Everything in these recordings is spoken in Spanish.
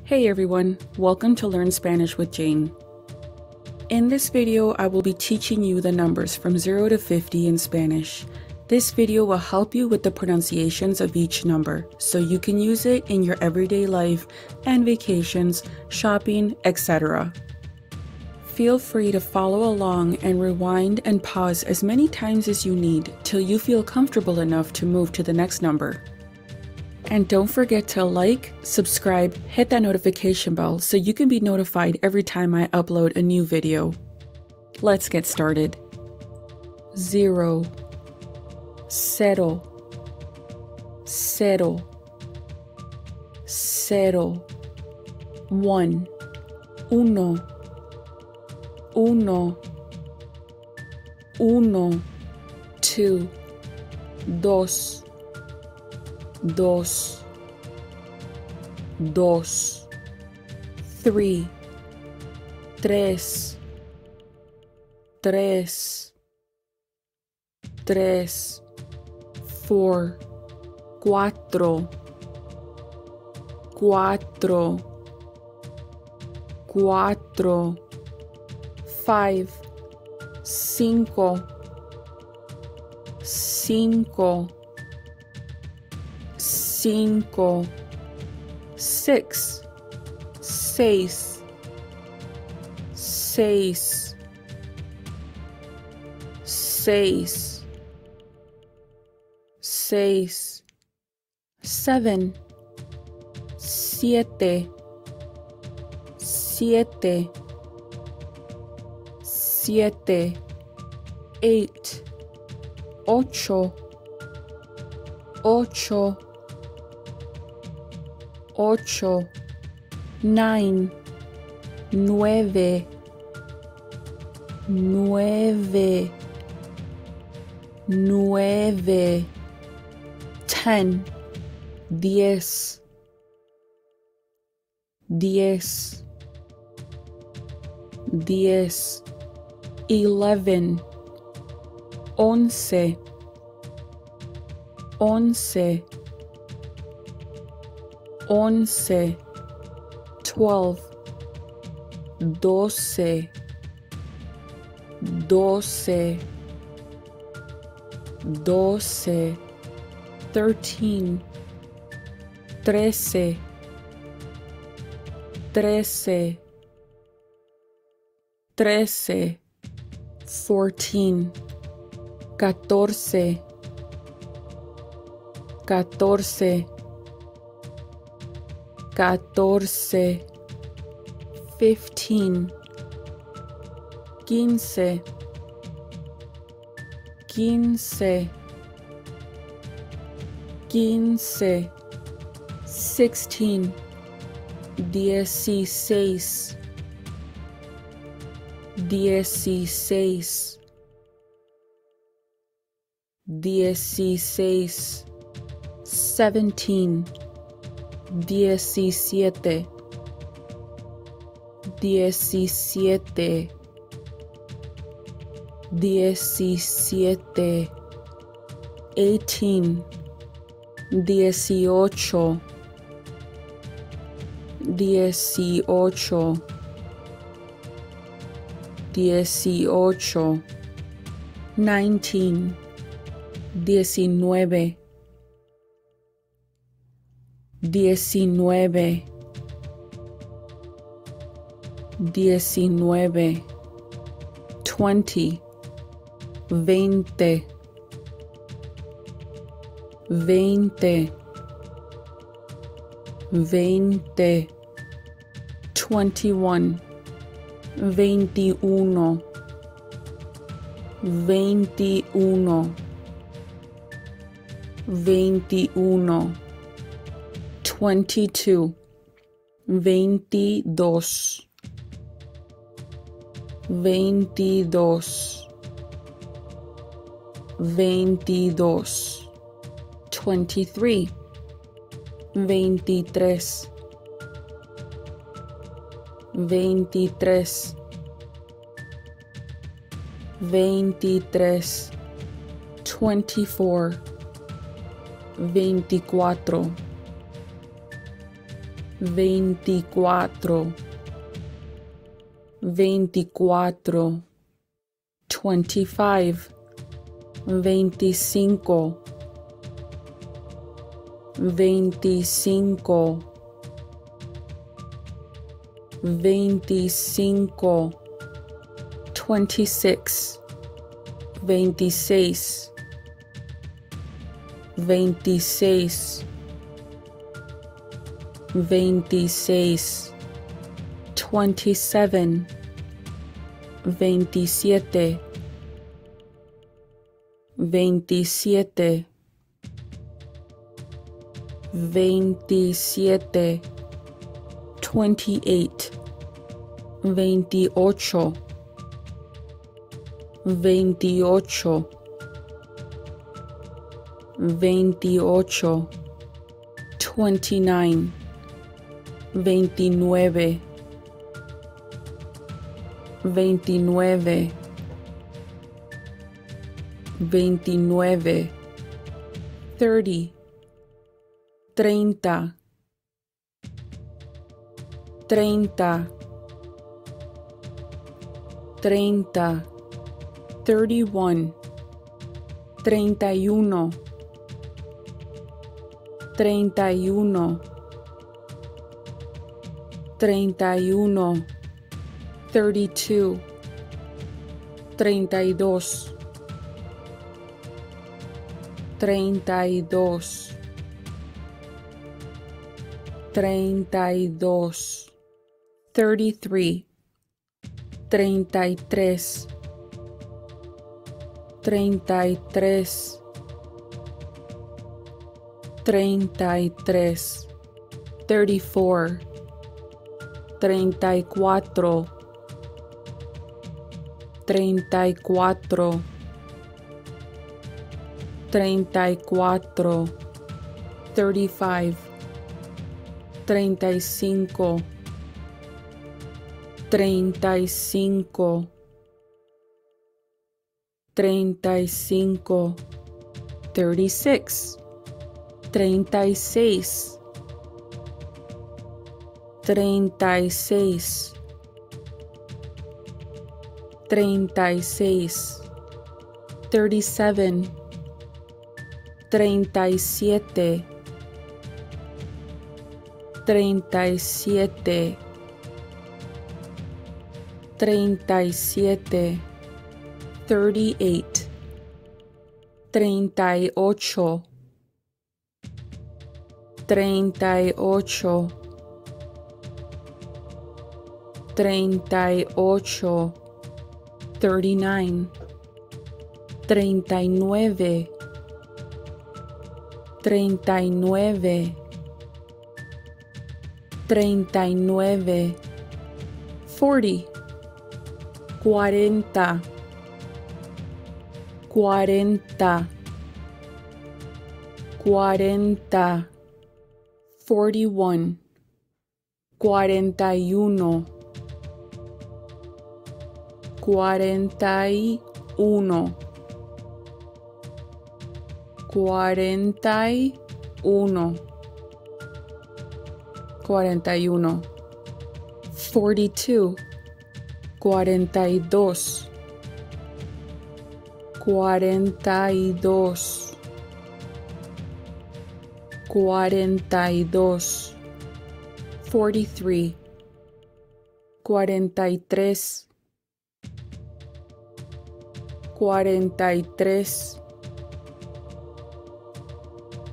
Hey everyone, welcome to Learn Spanish with Jane. In this video, I will be teaching you the numbers from 0 to 50 in Spanish. This video will help you with the pronunciations of each number, so you can use it in your everyday life and vacations, shopping, etc. Feel free to follow along and rewind and pause as many times as you need till you feel comfortable enough to move to the next number. And don't forget to like, subscribe, hit that notification bell so you can be notified every time I upload a new video. Let's get started. 0, cero, cero, cero, 1, uno, uno, uno, 2, dos, dos, dos, 3, tres, tres, tres, 4, cuatro, cuatro, cuatro, 5, cinco, cinco, 6, seis, seis, seis, seis, 7, siete, siete, siete, 8, ocho, ocho, 8, 9, nueve, nueve, nueve, 10, diez, diez, diez, 11, once, once, 11, 12, doce, doce, doce, 13, trece, trece, trece, 14, catorce, catorce, 14, 15, quince, quince, quince, 16, dieciséis, dieciséis, dieciséis, 17, diecisiete, diecisiete, diecisiete, 18, dieciocho, dieciocho, dieciocho, 19, diecinueve, diecinueve, diecinueve, 20, veinte, veinte, veinte, 21, veintiuno, veintiuno, veintiuno, 22, veintidos, veintidós, veintidós, 23, veintitres, veintitres, veintitres, 24, veinticuatro, veinticuatro, veinticuatro, 25, veinticinco, veinticinco, veinticinco, 26, veintiséis, veintiséis, veintiséis, 27, veintisiete, veintisiete, veintisiete, 28, veintiocho, veintiocho, veintiocho, 29, veintinueve, veintinueve, veintinueve, 30, treinta, treinta, treinta, 31, treinta y uno, treinta y uno, treinta y uno, 32, treinta y dos, treinta y dos, treinta y dos, 33, treinta y tres, treinta y tres, treinta y tres, 34, treinta y cuatro, treinta y cuatro, treinta y cuatro, 35, treinta y cinco, treinta y cinco, treinta y cinco, 36, treinta y seis, treinta y seis, treinta y seis, 37, treinta y siete, treinta y siete, treinta y siete, 38, treinta y ocho, treinta y ocho, treinta y ocho, 39, treinta y nueve, treinta y nueve, treinta y nueve, 40, cuarenta, cuarenta, cuarenta, 41, cuarenta y uno, cuarenta y uno, cuarenta y uno, cuarenta y uno, 42, cuarenta y dos, cuarenta y dos, cuarenta y dos, 43, cuarenta y tres, cuarenta y tres,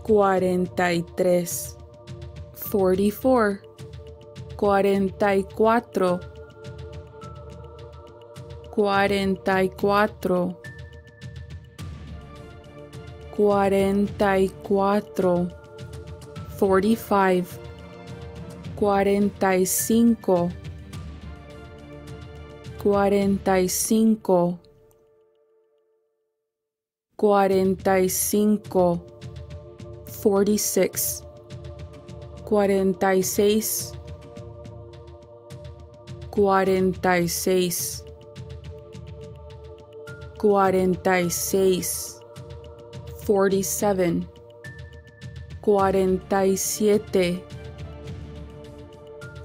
cuarenta y tres, 44, cuarenta y cuatro, cuarenta y cuatro, cuarenta y cuatro, 45, cuarenta y cinco, cuarenta y cinco, cuarenta y cinco, 46, cuarenta y seis, cuarenta y seis, cuarenta y seis, 47, cuarenta y siete,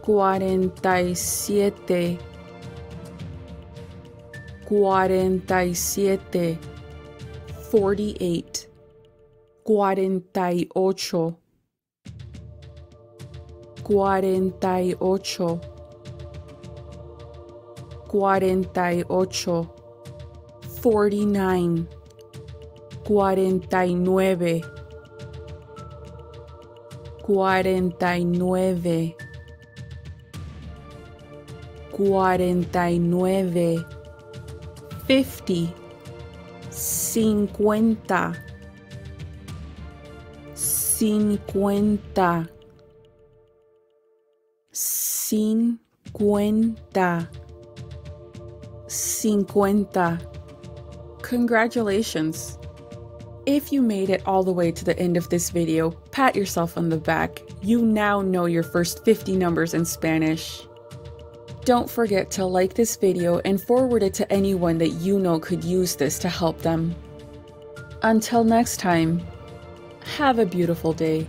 47, 48, 48, 48, 48, 48, 49, 49, 49, 49, 50, 50, 50, 50, 50. Congratulations! If you made it all the way to the end of this video, pat yourself on the back. You now know your first 50 numbers in Spanish. Don't forget to like this video and forward it to anyone that you know could use this to help them. Until next time, have a beautiful day.